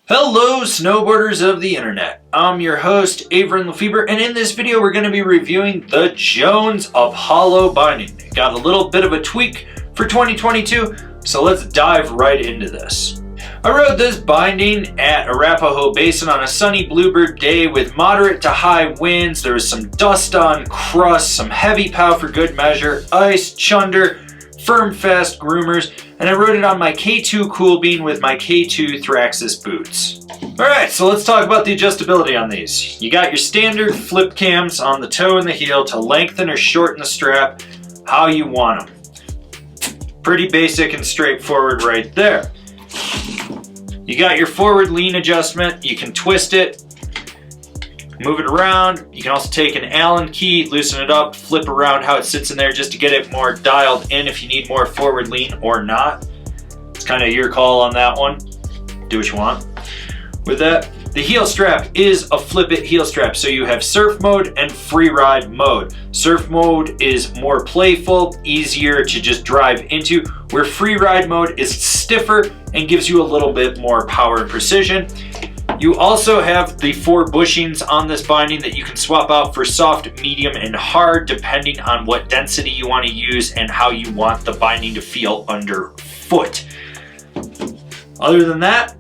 Hello snowboarders of the internet, I'm your host Avran LeFeber, and in this video we're going to be reviewing the Jones Apollo binding. It got a little bit of a tweak for 2022, so let's dive right into this. I rode this binding at Arapahoe Basin on a sunny bluebird day with moderate to high winds. There was some dust on crust, some heavy pow for good measure, ice, chunder, firm fast groomers, and I rode it on my K2 Cool Bean with my K2 Thraxis boots. Alright, so let's talk about the adjustability on these. You got your standard flip cams on the toe and the heel to lengthen or shorten the strap how you want them. Pretty basic and straightforward right there. You got your forward lean adjustment. You can twist it, move it around. You can also take an Allen key, loosen it up, flip around how it sits in there just to get it more dialed in if you need more forward lean or not. It's kind of your call on that one. Do what you want with that. The heel strap is a flip it heel strap, so you have surf mode and free ride mode. Surf mode is more playful, easier to just drive into, where free ride mode is stiffer and gives you a little bit more power and precision. You also have the 4 bushings on this binding that you can swap out for soft, medium, and hard depending on what density you want to use and how you want the binding to feel underfoot. Other than that,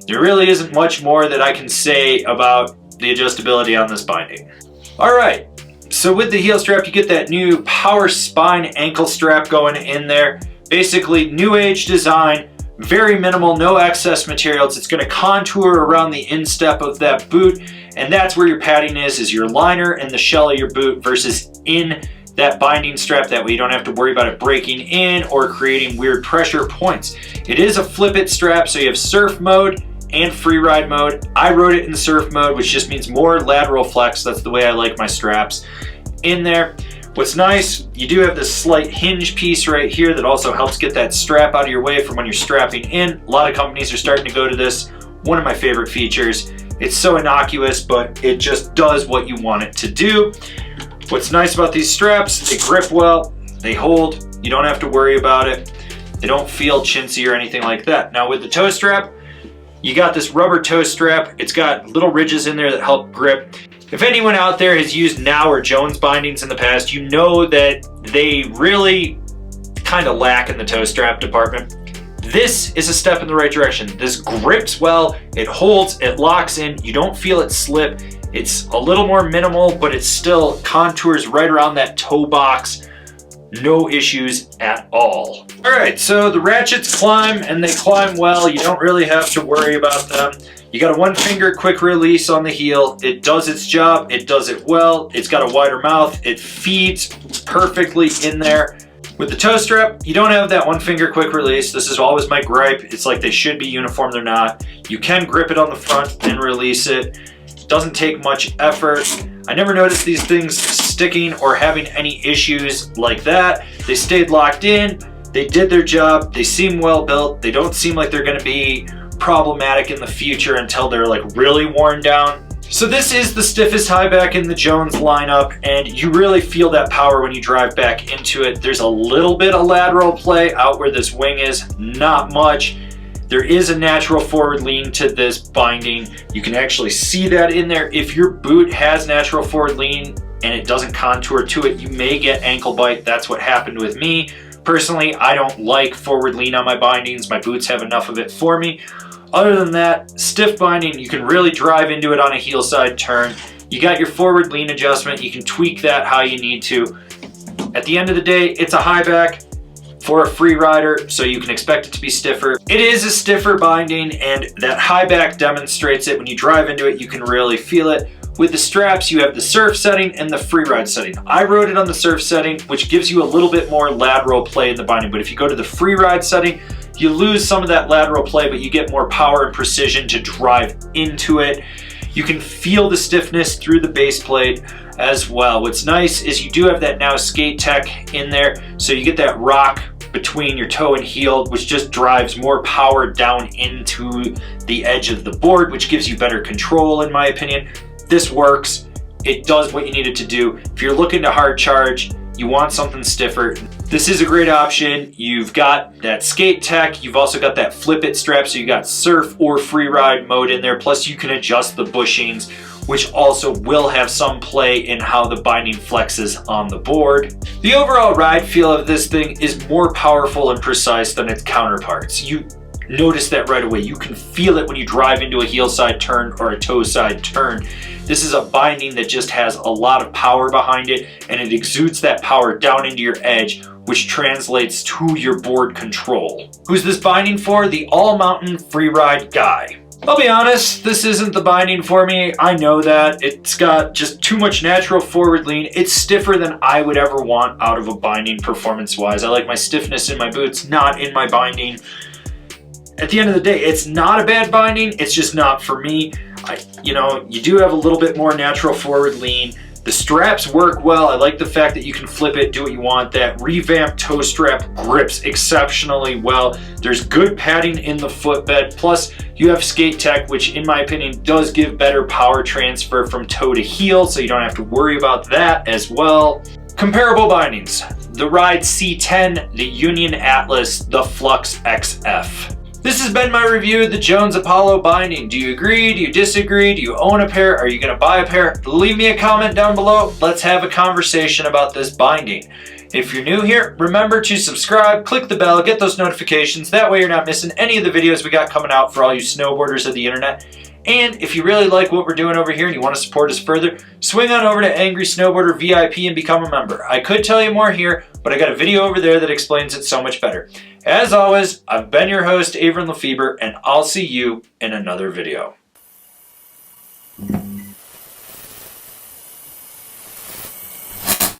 there really isn't much more that I can say about the adjustability on this binding. Alright, so with the heel strap you get that new power spine ankle strap going in there. Basically new age design. Very minimal, no excess materials. It's going to contour around the instep of that boot, and that's where your padding is your liner and the shell of your boot versus in that binding strap. That way you don't have to worry about it breaking in or creating weird pressure points. It is a flip it strap, so you have surf mode and free ride mode. I rode it in surf mode, which just means more lateral flex. That's the way I like my straps in there. What's nice, you do have this slight hinge piece right here that also helps get that strap out of your way from when you're strapping in. A lot of companies are starting to go to this. One of my favorite features. It's so innocuous, but it just does what you want it to do. What's nice about these straps, they grip well, they hold, you don't have to worry about it. They don't feel chintzy or anything like that. Now with the toe strap, you got this rubber toe strap. It's got little ridges in there that help grip. If anyone out there has used Now or Jones bindings in the past, you know that they really kind of lack in the toe strap department. This is a step in the right direction. This grips well, it holds, it locks in, you don't feel it slip. It's a little more minimal, but it still contours right around that toe box. No issues at all. Alright, so the ratchets climb, and they climb well. You don't really have to worry about them. You got a 1-finger quick release on the heel. It does its job, it does it well. It's got a wider mouth, it feeds perfectly in there. With the toe strap, you don't have that 1-finger quick release. This is always my gripe. It's like they should be uniform, they're not. You can grip it on the front, then release it. It doesn't take much effort. I never noticed these things sticking or having any issues like that. They stayed locked in, they did their job, they seem well built, they don't seem like they're gonna be problematic in the future until they're like really worn down. So this is the stiffest high back in the Jones lineup, and you really feel that power when you drive back into it. There's a little bit of lateral play out where this wing is, not much. There is a natural forward lean to this binding. You can actually see that in there. If your boot has natural forward lean and it doesn't contour to it, you may get ankle bite. That's what happened with me. Personally, I don't like forward lean on my bindings. My boots have enough of it for me. Other than that, stiff binding, you can really drive into it on a heel side turn. You got your forward lean adjustment. You can tweak that how you need to. At the end of the day, it's a high back for a free rider, so you can expect it to be stiffer. It is a stiffer binding, and that high back demonstrates it. When you drive into it, you can really feel it. With the straps, you have the surf setting and the free ride setting. I rode it on the surf setting, which gives you a little bit more lateral play in the binding, but if you go to the free ride setting, you lose some of that lateral play, but you get more power and precision to drive into it. You can feel the stiffness through the base plate as well. What's nice is you do have that Now skate tech in there, so you get that rock between your toe and heel, which just drives more power down into the edge of the board, which gives you better control in my opinion. This works. It does what you need it to do. If you're looking to hard charge, you want something stiffer, This is a great option. You've got that skate tech. You've also got that flip it strap. So you got surf or free ride mode in there. Plus you can adjust the bushings, which also will have some play in how the binding flexes on the board. The overall ride feel of this thing is more powerful and precise than its counterparts. You notice that right away. You can feel it when you drive into a heel side turn or a toe side turn. This is a binding that just has a lot of power behind it, and it exudes that power down into your edge, which translates to your board control. Who's this binding for? The all-mountain free ride guy. I'll be honest, this isn't the binding for me. I know that. It's got just too much natural forward lean. It's stiffer than I would ever want out of a binding performance-wise. I like my stiffness in my boots, not in my binding. At the end of the day, it's not a bad binding. It's just not for me. You do have a little bit more natural forward lean. The straps work well. I like the fact that you can flip it, do what you want. That revamped toe strap grips exceptionally well. There's good padding in the footbed. Plus, you have skate tech, which in my opinion does give better power transfer from toe to heel, so you don't have to worry about that as well. Comparable bindings: the Ride C10, the Union Atlas, the Flux XF. This has been my review of the Jones Apollo binding. Do you agree? Do you disagree? Do you own a pair? Are you going to buy a pair? Leave me a comment down below. Let's have a conversation about this binding. If you're new here, remember to subscribe, click the bell, get those notifications. That way you're not missing any of the videos we got coming out for all you snowboarders of the internet. And if you really like what we're doing over here and you want to support us further, swing on over to Angry Snowboarder VIP and become a member. I could tell you more here, but I got a video over there that explains it so much better. As always, I've been your host, Avran LeFeber, and I'll see you in another video.